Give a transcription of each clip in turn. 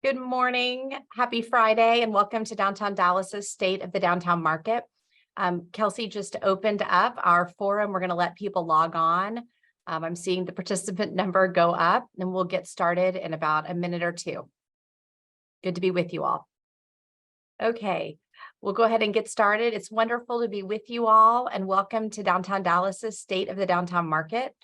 Good morning, happy Friday, and welcome to Downtown Dallas's State of the Downtown Market. Kelsey just opened up our forum. We're going to let people log on. I'm seeing the participant number go up, and we'll get started in about a minute or two. Good to be with you all. Okay, we'll go ahead and get started. It's wonderful to be with you all, and welcome to Downtown Dallas's State of the Downtown Market.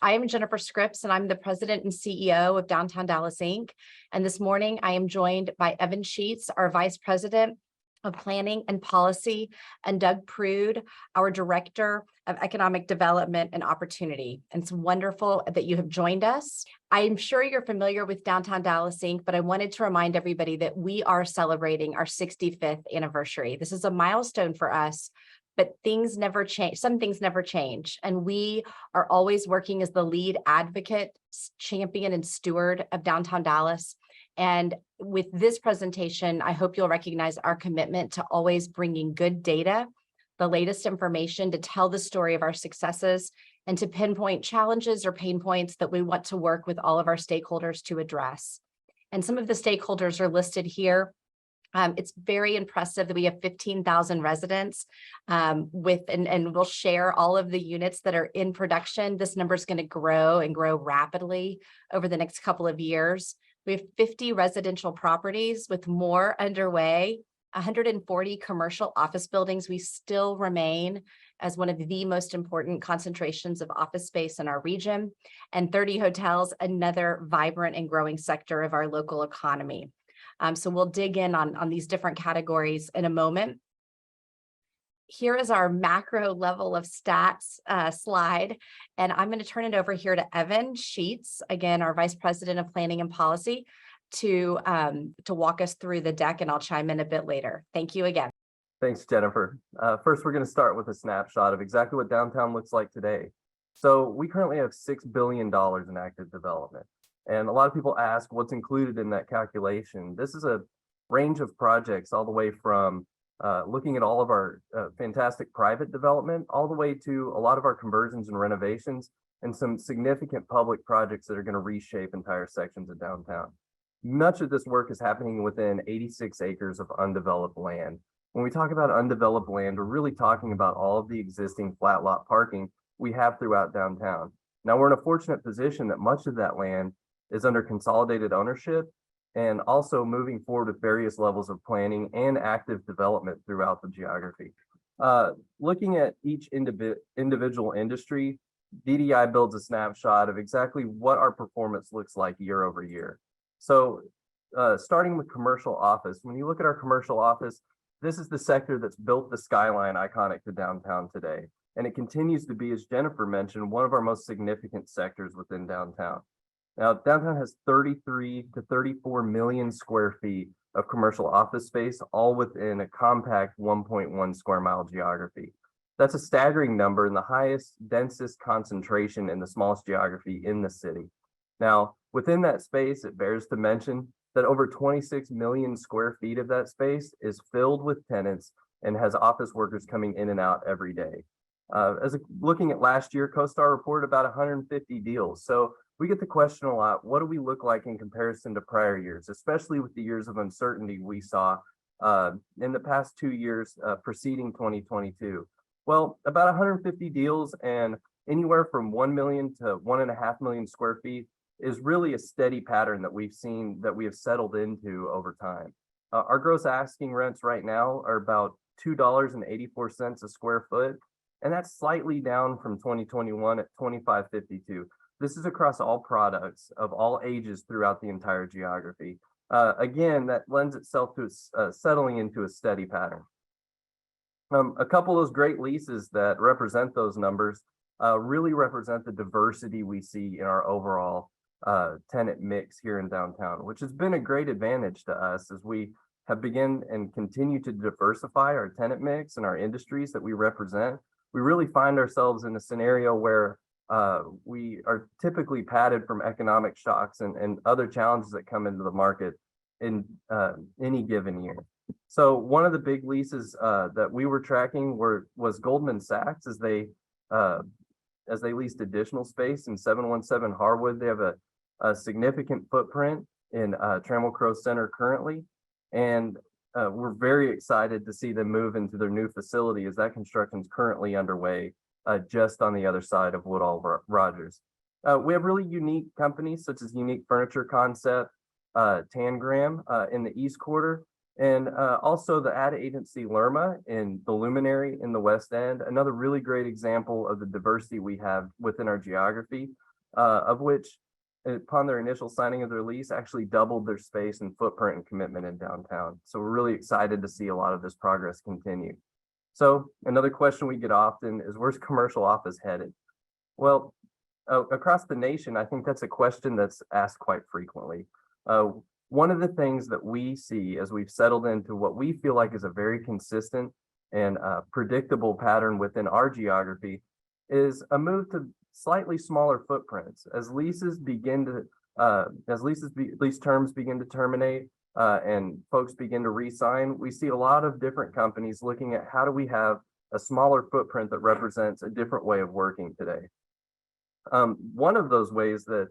I am Jennifer Scripps, and I'm the President and CEO of Downtown Dallas, Inc. And this morning, I am joined by Evan Sheets, our Vice President of Planning and Policy, and Doug Prude, our Director of Economic Development and Opportunity. And it's wonderful that you have joined us. I'm sure you're familiar with Downtown Dallas, Inc., but I wanted to remind everybody that we are celebrating our 65th anniversary. This is a milestone for us. But things never change. Some things never change. And we are always working as the lead advocate, champion, and steward of downtown Dallas. And with this presentation, I hope you'll recognize our commitment to always bringing good data, the latest information to tell the story of our successes, and to pinpoint challenges or pain points that we want to work with all of our stakeholders to address. And some of the stakeholders are listed here. It's very impressive that we have 15,000 residents and we'll share all of the units that are in production. This number is going to grow and grow rapidly over the next couple of years. We have 50 residential properties with more underway, 140 commercial office buildings. We still remain as one of the most important concentrations of office space in our region, and 30 hotels, another vibrant and growing sector of our local economy. So we'll dig in on these different categories in a moment. Here is our macro level of stats slide, and I'm going to turn it over here to Evan Sheets, again, our Vice President of Planning and Policy, to walk us through the deck, and I'll chime in a bit later. Thank you again. Thanks, Jennifer. First, we're going to start with a snapshot of exactly what downtown looks like today. So we currently have $6 billion in active development. And a lot of people ask what's included in that calculation. This is a range of projects all the way from looking at all of our fantastic private development, all the way to a lot of our conversions and renovations, and some significant public projects that are going to reshape entire sections of downtown. Much of this work is happening within 86 acres of undeveloped land. When we talk about undeveloped land, we're really talking about all of the existing flat lot parking we have throughout downtown. Now, we're in a fortunate position that much of that land is under consolidated ownership and also moving forward with various levels of planning and active development throughout the geography. Looking at each individual industry, DDI builds a snapshot of exactly what our performance looks like year over year. So starting with commercial office, when you look at our commercial office, this is the sector that's built the skyline iconic to downtown today. And it continues to be, as Jennifer mentioned, one of our most significant sectors within downtown. Now, downtown has 33 to 34 million square feet of commercial office space, all within a compact 1.1 square mile geography. That's a staggering number and the highest, densest concentration in the smallest geography in the city. Now, within that space, it bears to mention that over 26 million square feet of that space is filled with tenants and has office workers coming in and out every day. Looking at last year, CoStar reported about 150 deals. So we get the question a lot, what do we look like in comparison to prior years, especially with the years of uncertainty we saw in the past 2 years preceding 2022? Well, about 150 deals and anywhere from 1 million to 1.5 million square feet is really a steady pattern that we've seen, that we have settled into over time. Our gross asking rents right now are about $2.84 a square foot, and that's slightly down from 2021 at $25.52. This is across all products of all ages throughout the entire geography. Again, that lends itself to settling into a steady pattern. A couple of those great leases that represent those numbers really represent the diversity we see in our overall tenant mix here in downtown, which has been a great advantage to us as we have begun and continue to diversify our tenant mix and our industries that we represent. We really find ourselves in a scenario where we are typically padded from economic shocks and other challenges that come into the market in any given year. So one of the big leases that we were tracking was Goldman Sachs as they leased additional space in 717 Harwood. They have a significant footprint in Trammell Crow Center currently. And we're very excited to see them move into their new facility as that construction is currently underway just on the other side of Woodall Rogers. We have really unique companies such as Unique Furniture Concept, Tangram in the East Quarter, and also the ad agency Lerma in the Luminary in the West End. Another really great example of the diversity we have within our geography, of which upon their initial signing of their lease actually doubled their space and footprint and commitment in downtown. So we're really excited to see a lot of this progress continue. So another question we get often is, where's commercial office headed? Well, across the nation, I think that's a question that's asked quite frequently. One of the things that we see as we've settled into what we feel like is a very consistent and predictable pattern within our geography is a move to slightly smaller footprints. As lease terms begin to terminate and folks begin to re-sign, we see a lot of different companies looking at how do we have a smaller footprint that represents a different way of working today. One of those ways that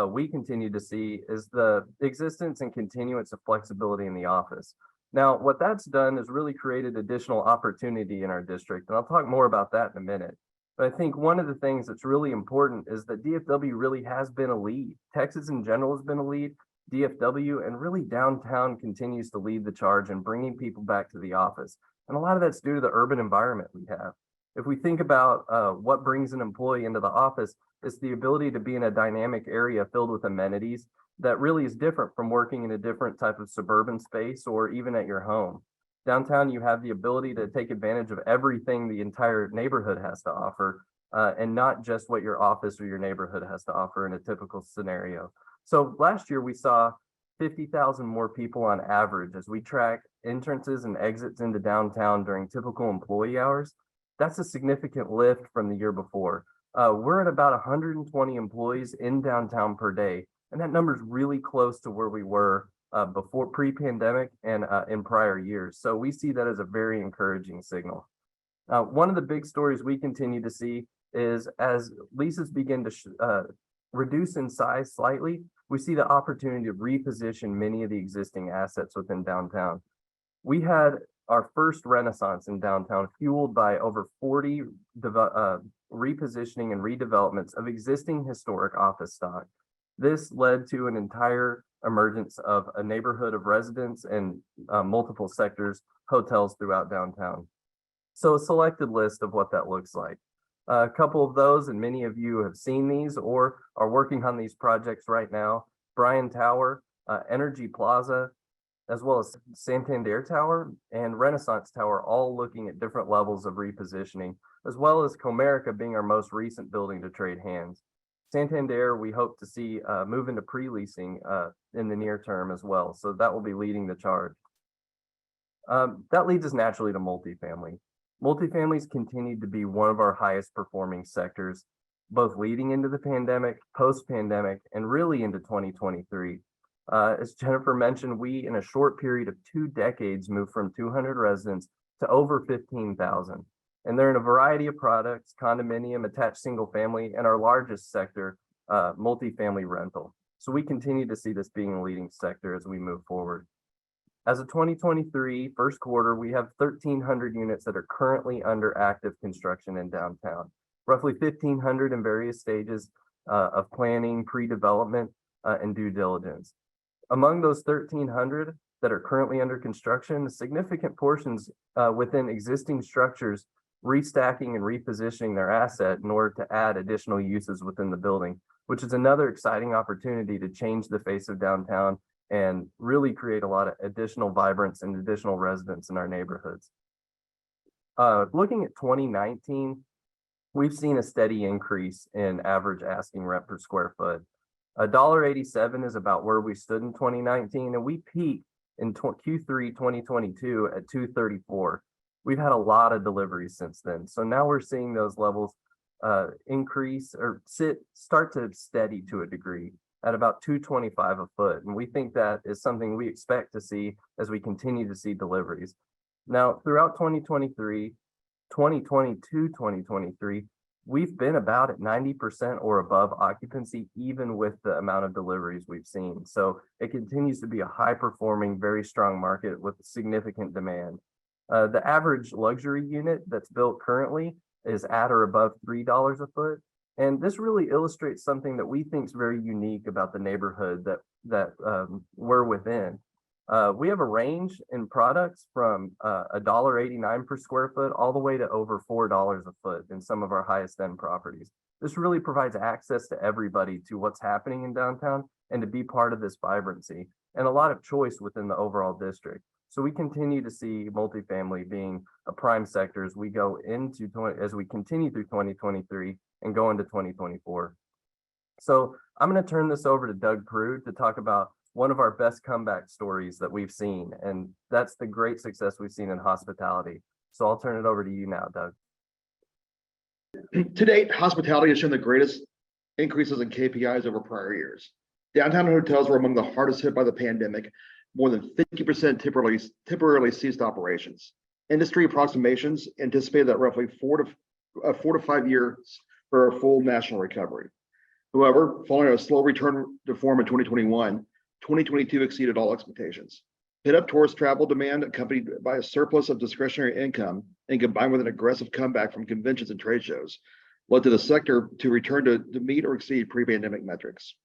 we continue to see is the existence and continuance of flexibility in the office. Now, what that's done is really created additional opportunity in our district, and I'll talk more about that in a minute. But I think one of the things that's really important is that DFW really has been a lead. Texas in general has been a lead, DFW, and really downtown continues to lead the charge in bringing people back to the office. And a lot of that's due to the urban environment we have. If we think about what brings an employee into the office, it's the ability to be in a dynamic area filled with amenities that really is different from working in a different type of suburban space or even at your home. Downtown, you have the ability to take advantage of everything the entire neighborhood has to offer, and not just what your office or your neighborhood has to offer in a typical scenario. So last year we saw 50,000 more people on average as we track entrances and exits into downtown during typical employee hours. That's a significant lift from the year before. We're at about 120 employees in downtown per day, and that number is really close to where we were before pre-pandemic and in prior years. So we see that as a very encouraging signal. One of the big stories we continue to see is as leases begin to reduce in size slightly, we see the opportunity to reposition many of the existing assets within downtown. We had our first renaissance in downtown fueled by over 40 repositioning and redevelopments of existing historic office stock. This led to an entire emergence of a neighborhood of residents and multiple sectors, hotels throughout downtown. So a selected list of what that looks like. A couple of those, and many of you have seen these or are working on these projects right now: Bryan Tower, Energy Plaza, as well as Santander Tower and Renaissance Tower, all looking at different levels of repositioning, as well as Comerica being our most recent building to trade hands. Santander, we hope to see move into pre-leasing in the near term as well. So that will be leading the charge. That leads us naturally to multifamily. Multifamilies continue to be one of our highest performing sectors, both leading into the pandemic, post-pandemic, and really into 2023. As Jennifer mentioned, we in a short period of 2 decades moved from 200 residents to over 15,000. And they're in a variety of products: condominium, attached single family, and our largest sector, multifamily rental. So we continue to see this being a leading sector as we move forward. As of 2023 first quarter, we have 1,300 units that are currently under active construction in downtown, roughly 1,500 in various stages of planning, pre-development, and due diligence. Among those 1,300 that are currently under construction, significant portions within existing structures restacking and repositioning their asset in order to add additional uses within the building, which is another exciting opportunity to change the face of downtown and really create a lot of additional vibrance and additional residents in our neighborhoods. Looking at 2019, we've seen a steady increase in average asking rent per square foot. $1.87 is about where we stood in 2019, and we peaked in Q3 2022 at $2.34. We've had a lot of deliveries since then. So now we're seeing those levels increase or start to steady to a degree at about $2.25 a foot. And we think that is something we expect to see as we continue to see deliveries. Now, throughout 2023, 2022, 2023, we've been about at 90% or above occupancy, even with the amount of deliveries we've seen. So it continues to be a high performing, very strong market with significant demand. The average luxury unit that's built currently is at or above $3 a foot. And this really illustrates something that we think is very unique about the neighborhood that we're within. We have a range in products from $1.89 per square foot all the way to over $4 a foot in some of our highest end properties. This really provides access to everybody to what's happening in downtown and to be part of this vibrancy and a lot of choice within the overall district. So we continue to see multifamily being a prime sector as we go into as we continue through 2023 and go into 2024. So I'm going to turn this over to Doug Prude to talk about one of our best comeback stories that we've seen, and that's the great success we've seen in hospitality. So I'll turn it over to you now, Doug. To date, hospitality has shown the greatest increases in KPIs over prior years. Downtown hotels were among the hardest hit by the pandemic. More than 50% temporarily ceased operations. Industry approximations anticipated that roughly 4 to 5 years for a full national recovery. However, following a slow return to form in 2021, 2022 exceeded all expectations. Pent-up tourist travel demand, accompanied by a surplus of discretionary income and combined with an aggressive comeback from conventions and trade shows, led to the sector to return to meet or exceed pre-pandemic metrics.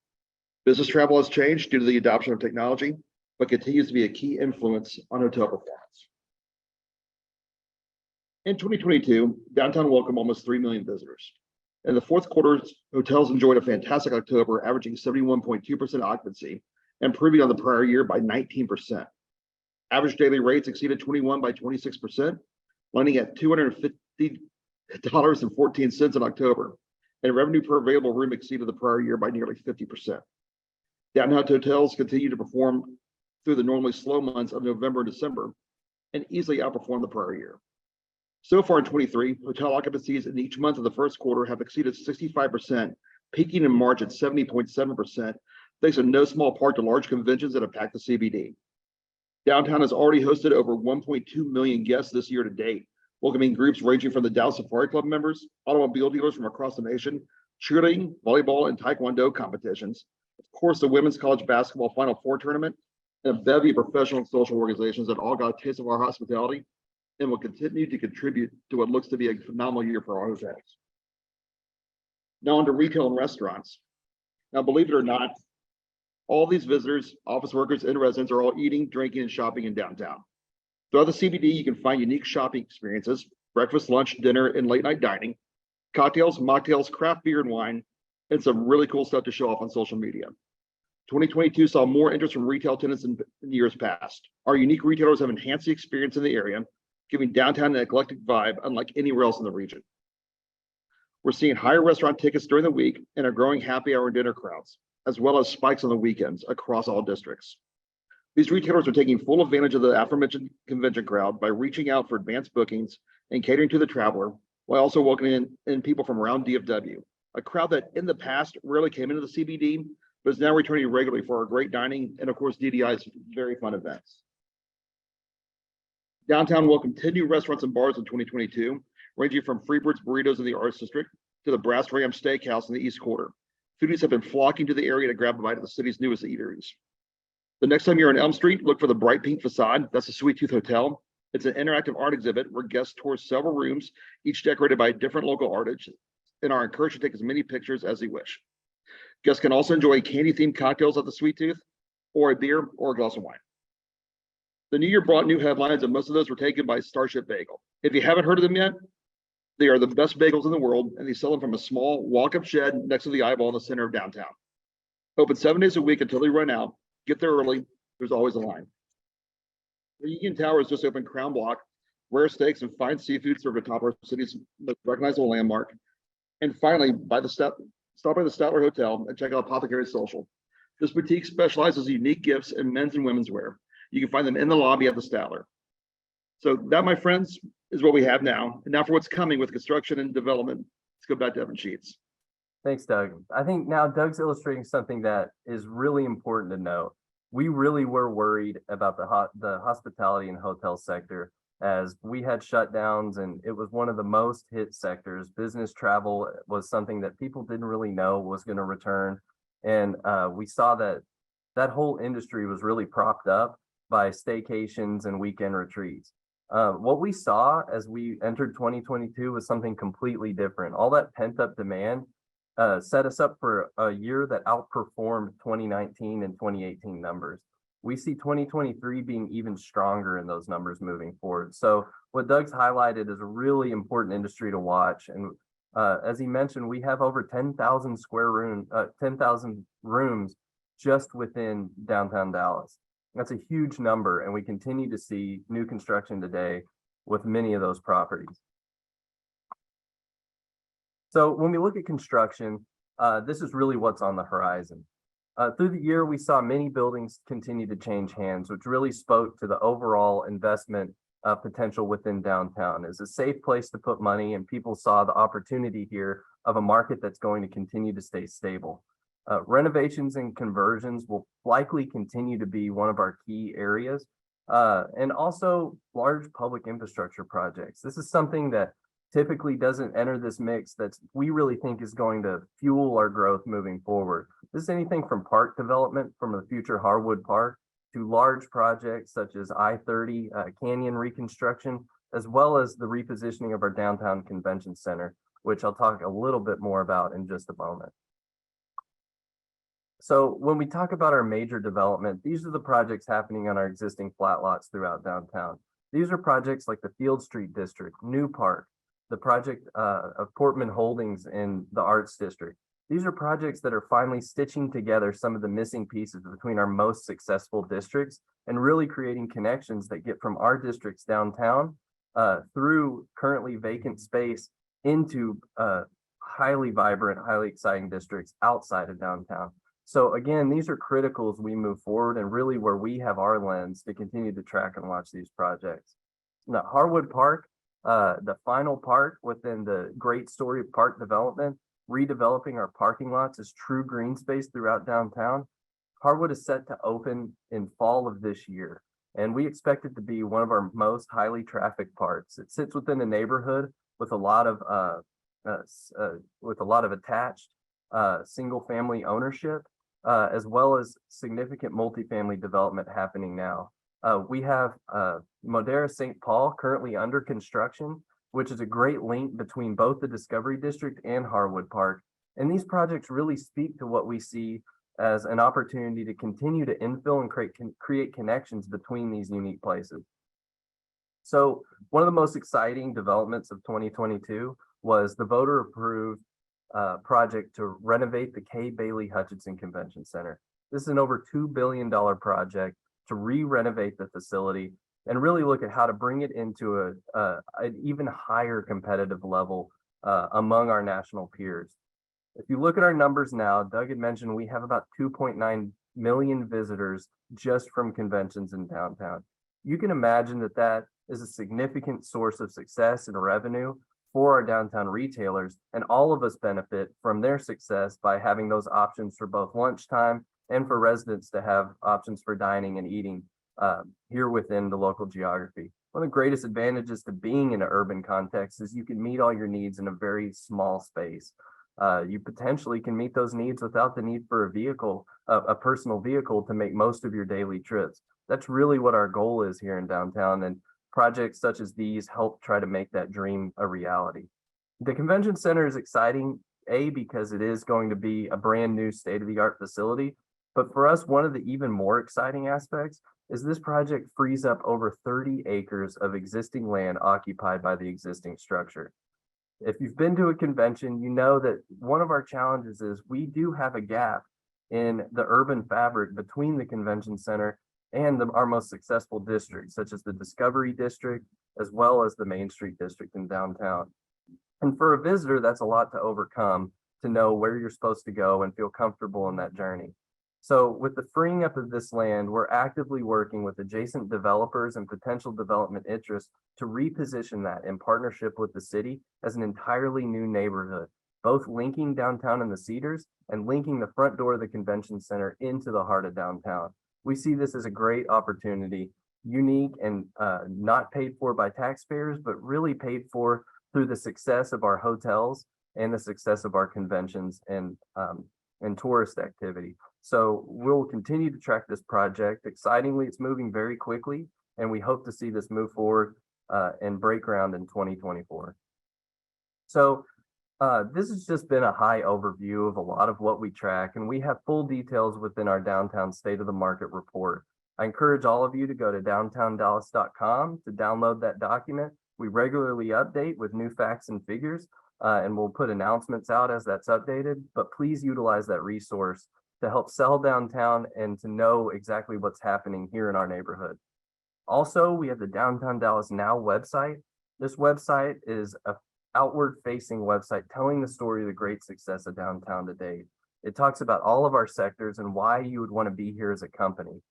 Business travel has changed due to the adoption of technology, but continues to be a key influence on hotel performance. In 2022, downtown welcomed almost 3 million visitors. In the fourth quarter, hotels enjoyed a fantastic October, averaging 71.2% occupancy, improving on the prior year by 19%. Average daily rates exceeded 21 by 26%, landing at $250.14 in October, and revenue per available room exceeded the prior year by nearly 50%. Downtown hotels continue to perform through the normally slow months of November and December and easily outperformed the prior year. So far in 23, hotel occupancies in each month of the first quarter have exceeded 65%, peaking in March at 70.7%, thanks in no small part to large conventions that have packed the CBD. Downtown has already hosted over 1.2 million guests this year to date, welcoming groups ranging from the Dallas Safari Club members, automobile dealers from across the nation, cheerleading, volleyball, and taekwondo competitions, of course, the women's college basketball Final Four tournament, and a bevy of professional and social organizations that all got a taste of our hospitality and will continue to contribute to what looks to be a phenomenal year for our hotels. Now on to retail and restaurants. Now, believe it or not, all these visitors, office workers, and residents are all eating, drinking, and shopping in downtown. Throughout the CBD, you can find unique shopping experiences, breakfast, lunch, dinner, and late night dining, cocktails, mocktails, craft beer and wine, and some really cool stuff to show off on social media. 2022 saw more interest from retail tenants than years past. Our unique retailers have enhanced the experience in the area, giving downtown an eclectic vibe unlike anywhere else in the region. We're seeing higher restaurant tickets during the week and are growing happy hour and dinner crowds, as well as spikes on the weekends across all districts. These retailers are taking full advantage of the aforementioned convention crowd by reaching out for advanced bookings and catering to the traveler, while also welcoming in people from around DFW, a crowd that in the past rarely came into the CBD, but is now returning regularly for our great dining and, of course, DDI's very fun events. Downtown welcomed 10 new restaurants and bars in 2022, ranging from Freebird's Burritos in the Arts District to the Brass Ram Steakhouse in the East Quarter. Foodies have been flocking to the area to grab a bite of the city's newest eateries. The next time you're on Elm Street, look for the Bright Pink Facade. That's the Sweet Tooth Hotel. It's an interactive art exhibit where guests tour several rooms, each decorated by different local artists, and are encouraged to take as many pictures as they wish. Guests can also enjoy candy-themed cocktails at the Sweet Tooth, or a beer or a glass of wine. The new year brought new headlines, and most of those were taken by Starship Bagel. If you haven't heard of them yet, they are the best bagels in the world, and they sell them from a small walk-up shed next to the Eyeball in the center of downtown. Open 7 days a week until they run out. Get there early. There's always a line. The Union Tower has just opened Crown Block, rare steaks and fine seafood served atop our city's most recognizable landmark. And finally, stop by the Statler Hotel and check out Apothecary Social. This boutique specializes in unique gifts in men's and women's wear. You can find them in the lobby at the Statler. So that, my friends, is what we have now. And now for what's coming with construction and development. Let's go back to Evan Sheets. Thanks, Doug. I think now Doug's illustrating something that is really important to note. We really were worried about the hospitality and hotel sector as we had shutdowns and it was one of the most hit sectors. Business travel was something that people didn't really know was going to return. And we saw that that whole industry was really propped up by staycations and weekend retreats. What we saw as we entered 2022 was something completely different. All that pent up demand set us up for a year that outperformed 2019 and 2018 numbers. We see 2023 being even stronger in those numbers moving forward. So what Doug's highlighted is a really important industry to watch. And as he mentioned, we have over 10,000 rooms just within downtown Dallas. That's a huge number, and we continue to see new construction today with many of those properties. So when we look at construction, this is really what's on the horizon. Through the year, we saw many buildings continue to change hands, which really spoke to the overall investment potential within downtown. It's a safe place to put money, and people saw the opportunity here of a market that's going to continue to stay stable. Renovations and conversions will likely continue to be one of our key areas, and also large public infrastructure projects. This is something that typically doesn't enter this mix that we really think is going to fuel our growth moving forward. This is anything from park development from the future Harwood Park to large projects such as I-30 Canyon reconstruction, as well as the repositioning of our downtown convention center, which I'll talk a little bit more about in just a moment. So when we talk about our major development, these are the projects happening on our existing flat lots throughout downtown. These are projects like the Field Street District, New Park, the project of Portman Holdings in the Arts District. These are projects that are finally stitching together some of the missing pieces between our most successful districts and really creating connections that get from our districts downtown through currently vacant space into highly vibrant, highly exciting districts outside of downtown. So again, these are critical as we move forward and really where we have our lens to continue to track and watch these projects. Now, Harwood Park, the final part within the great story of park development, redeveloping our parking lots as true green space throughout downtown. Harwood is set to open in fall of this year, and we expect it to be one of our most highly trafficked parts. It sits within a neighborhood with a lot of attached single family ownership, as well as significant multifamily development happening now. We have Modera St. Paul currently under construction, which is a great link between both the Discovery District and Harwood Park. And these projects really speak to what we see as an opportunity to continue to infill and create connections between these unique places. So one of the most exciting developments of 2022 was the voter-approved project to renovate the Kay Bailey Hutchinson Convention Center. This is an over $2 billion project to re-renovate the facility and really look at how to bring it into an even higher competitive level among our national peers. If you look at our numbers now, Doug had mentioned we have about 2.9 million visitors just from conventions in downtown. You can imagine that that is a significant source of success and revenue for our downtown retailers, and all of us benefit from their success by having those options for both lunchtime and for residents to have options for dining and eating here within the local geography. One of the greatest advantages to being in an urban context is you can meet all your needs in a very small space. You potentially can meet those needs without the need for a vehicle, a personal vehicle to make most of your daily trips. That's really what our goal is here in downtown, and projects such as these help try to make that dream a reality. The convention center is exciting, because it is going to be a brand new state-of-the-art facility. But for us, one of the even more exciting aspects is this project frees up over 30 acres of existing land occupied by the existing structure. If you've been to a convention, you know that one of our challenges is we do have a gap in the urban fabric between the convention center and our most successful districts, such as the Discovery District, as well as the Main Street District in downtown. And for a visitor, that's a lot to overcome, to know where you're supposed to go and feel comfortable in that journey. So with the freeing up of this land, we're actively working with adjacent developers and potential development interests to reposition that in partnership with the city as an entirely new neighborhood, both linking downtown and the Cedars and linking the front door of the convention center into the heart of downtown. We see this as a great opportunity unique and not paid for by taxpayers, but really paid for through the success of our hotels and the success of our conventions and tourist activity. So we'll continue to track this project. Excitingly, it's moving very quickly, and we hope to see this move forward and break ground in 2024. So this has just been a high overview of a lot of what we track, and we have full details within our Downtown State of the Market report. I encourage all of you to go to downtowndallas.com to download that document. We regularly update with new facts and figures, and we'll put announcements out as that's updated, but please utilize that resource to help sell downtown and to know exactly what's happening here in our neighborhood. Also, we have the Downtown Dallas Now website. This website is a outward-facing website telling the story of the great success of downtown to date. It talks about all of our sectors and why you would want to be here as a company.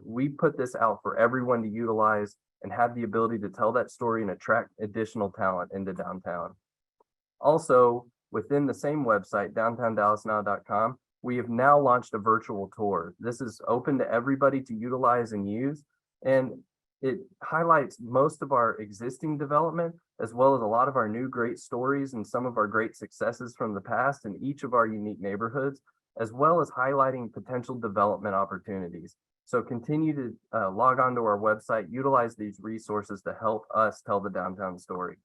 We put this out for everyone to utilize and have the ability to tell that story and attract additional talent into downtown. Also, within the same website, downtowndallasnow.com, we have now launched a virtual tour. This is open to everybody to utilize and use, and it highlights most of our existing development, as well as a lot of our new great stories and some of our great successes from the past in each of our unique neighborhoods, as well as highlighting potential development opportunities. So continue to log on to our website, utilize these resources to help us tell the downtown story.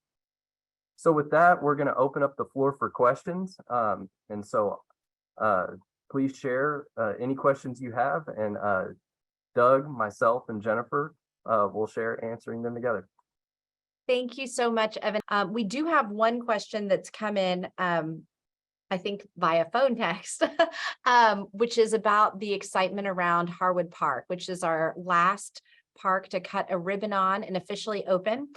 So with that, we're going to open up the floor for questions. And so please share any questions you have, and Doug, myself, and Jennifer will share answering them together. Thank you so much, Evan. We do have one question that's come in, I think via phone text, which is about the excitement around Harwood Park, which is our last park to cut a ribbon on and officially open.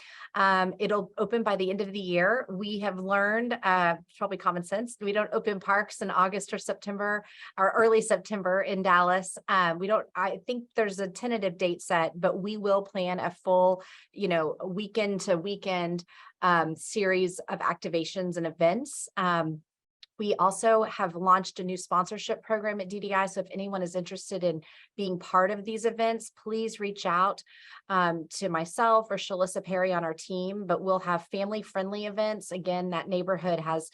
It'll open by the end of the year. We have learned, probably common sense, we don't open parks in August or September or early September in Dallas. I think there's a tentative date set, but we will plan a full, weekend to weekend series of activations and events. We also have launched a new sponsorship program at DDI. So if anyone is interested in being part of these events, please reach out to myself or Shalissa Perry on our team, but we'll have family-friendly events. Again, that neighborhood has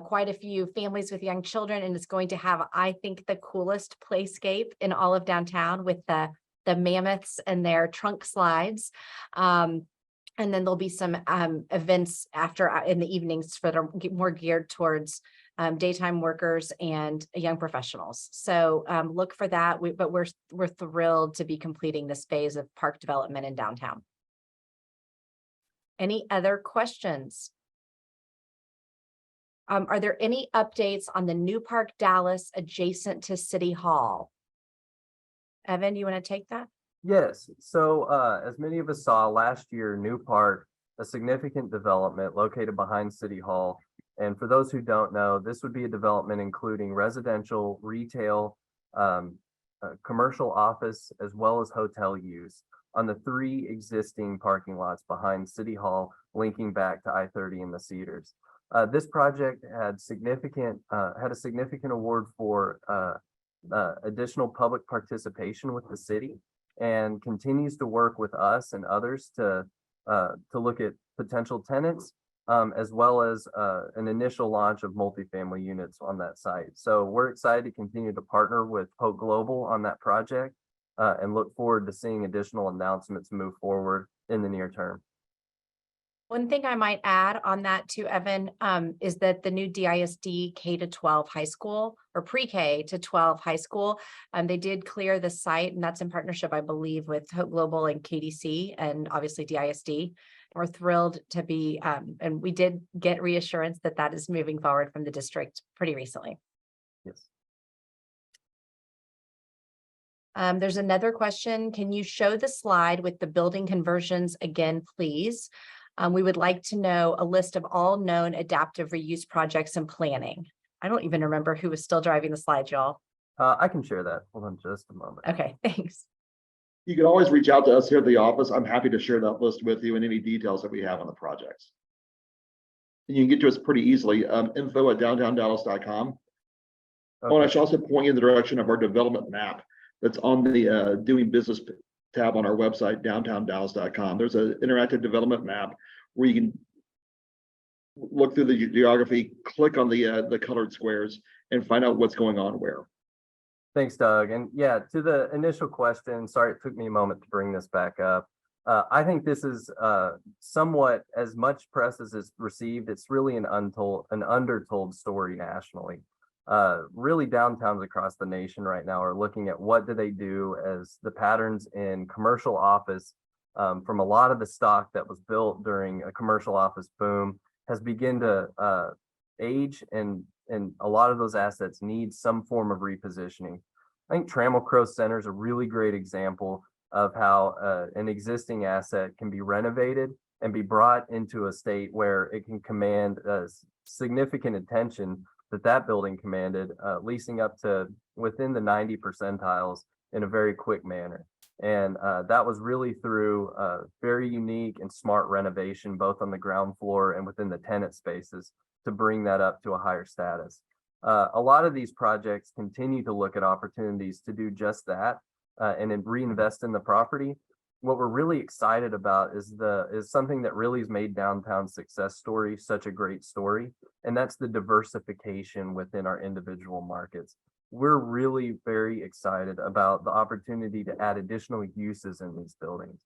quite a few families with young children, and it's going to have, I think, the coolest playscape in all of downtown with the mammoths and their trunk slides. And then there'll be some events after in the evenings that are more geared towards daytime workers and young professionals. So look for that. But we're thrilled to be completing this phase of park development in downtown. Any other questions? Are there any updates on the New Park Dallas adjacent to City Hall? Evan, you want to take that? Yes. So as many of us saw last year, New Park, a significant development located behind City Hall. And for those who don't know, this would be a development including residential, retail, commercial office, as well as hotel use on the 3 existing parking lots behind City Hall, linking back to I-30 and the Cedars. This project had a significant award for additional public participation with the city, and continues to work with us and others to look at potential tenants, as well as an initial launch of multifamily units on that site. So we're excited to continue to partner with Hope Global on that project and look forward to seeing additional announcements move forward in the near term. One thing I might add on that too, Evan, is that the new DISD K-12 high school, or pre-K to 12 high school, they did clear the site, and that's in partnership, I believe, with Hope Global and KDC and obviously DISD. We're thrilled to be, and we did get reassurance that that is moving forward from the district pretty recently. Yes. There's another question. Can you show the slide with the building conversions again, please? We would like to know a list of all known adaptive reuse projects and planning. I don't even remember who was still driving the slide, y'all. I can share that. Hold on just a moment. Okay, thanks. You can always reach out to us here at the office. I'm happy to share that list with you and any details that we have on the projects. And you can get to us pretty easily, info@downtowndallas.com. Okay. Oh, and I should also point you in the direction of our development map that's on the doing business tab on our website, downtowndallas.com. There's an interactive development map where you can look through the geography, click on the colored squares, and find out what's going on where. Thanks, Doug. And yeah, to the initial question, sorry, it took me a moment to bring this back up. I think this is somewhat as much press as it's received. It's really an undertold story nationally. Really downtowns across the nation right now are looking at what do they do as the patterns in commercial office from a lot of the stock that was built during a commercial office boom has begun to age, and a lot of those assets need some form of repositioning. I think Trammell Crow Center is a really great example of how an existing asset can be renovated and be brought into a state where it can command significant attention that building commanded, leasing up to within the 90 percentiles in a very quick manner. And that was really through very unique and smart renovation, both on the ground floor and within the tenant spaces, to bring that up to a higher status. A lot of these projects continue to look at opportunities to do just that and then reinvest in the property. What we're really excited about is something that really has made downtown success story such a great story, and that's the diversification within our individual markets. We're really very excited about the opportunity to add additional uses in these buildings.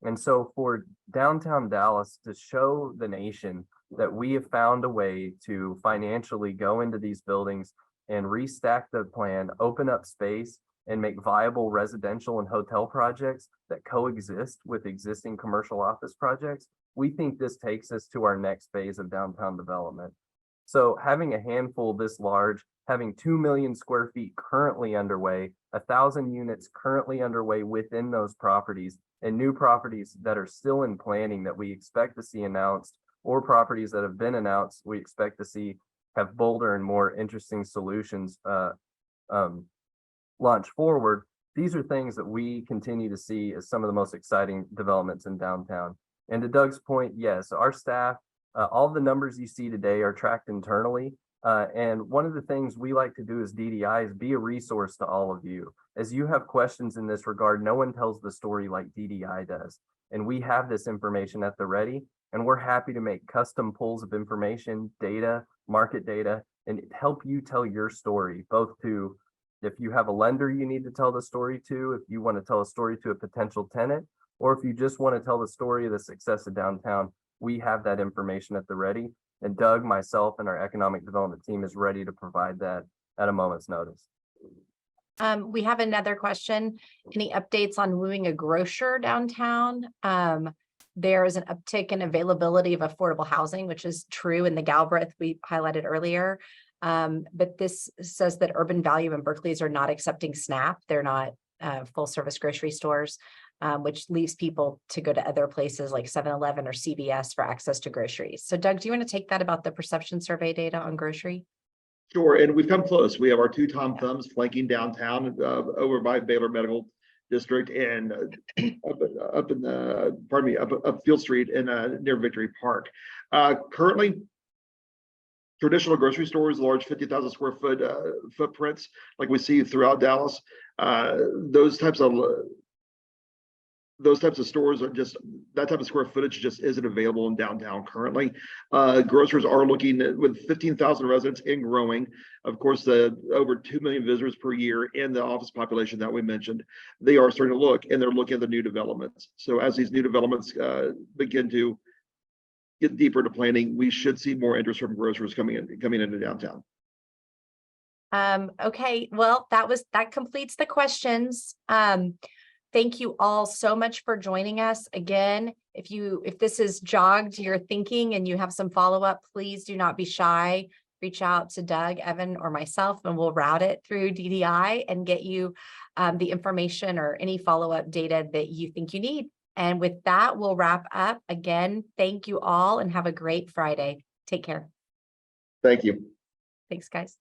And so for downtown Dallas to show the nation that we have found a way to financially go into these buildings and restack the plan, open up space, and make viable residential and hotel projects that coexist with existing commercial office projects, we think this takes us to our next phase of downtown development. So having a handful this large, having 2 million square feet currently underway, 1,000 units currently underway within those properties, and new properties that are still in planning that we expect to see announced, or properties that have been announced, we expect to see have bolder and more interesting solutions launch forward. These are things that we continue to see as some of the most exciting developments in downtown. And to Doug's point, yes, our staff, all the numbers you see today are tracked internally. And one of the things we like to do as DDI is be a resource to all of you. As you have questions in this regard, no one tells the story like DDI does. And we have this information at the ready, and we're happy to make custom pulls of information, data, market data, and help you tell your story, both to if you have a lender you need to tell the story to, if you want to tell a story to a potential tenant, or if you just want to tell the story of the success of downtown, we have that information at the ready. And Doug, myself, and our economic development team is ready to provide that at a moment's notice. We have another question. Any updates on moving a grocer downtown? There is an uptick in availability of affordable housing, which is true in the Galbraith we highlighted earlier. But this says that Urban Value and Berkeley's are not accepting SNAP. They're not full service grocery stores, which leaves people to go to other places like 7-Eleven or CVS for access to groceries. So Doug, do you want to take that about the perception survey data on grocery? Sure, and we've come close. We have our two Tom Thumbs flanking downtown over by Baylor Medical District and up Field Street and near Victory Park. Currently, traditional grocery stores, large 50,000 square foot footprints, like we see throughout Dallas, those types of stores are just, that type of square footage just isn't available in downtown currently. Grocers are looking at, with 15,000 residents and growing, of course, the over 2 million visitors per year in the office population that we mentioned, they are starting to look, and they're looking at the new developments. So as these new developments begin to get deeper into planning, we should see more interest from grocers coming into downtown. Okay, well, that completes the questions. Thank you all so much for joining us. Again, if this has jogged your thinking and you have some follow-up, please do not be shy. Reach out to Doug, Evan, or myself, and we'll route it through DDI and get you the information or any follow-up data that you think you need. And with that, we'll wrap up. Again, thank you all and have a great Friday. Take care. Thank you. Thanks, guys.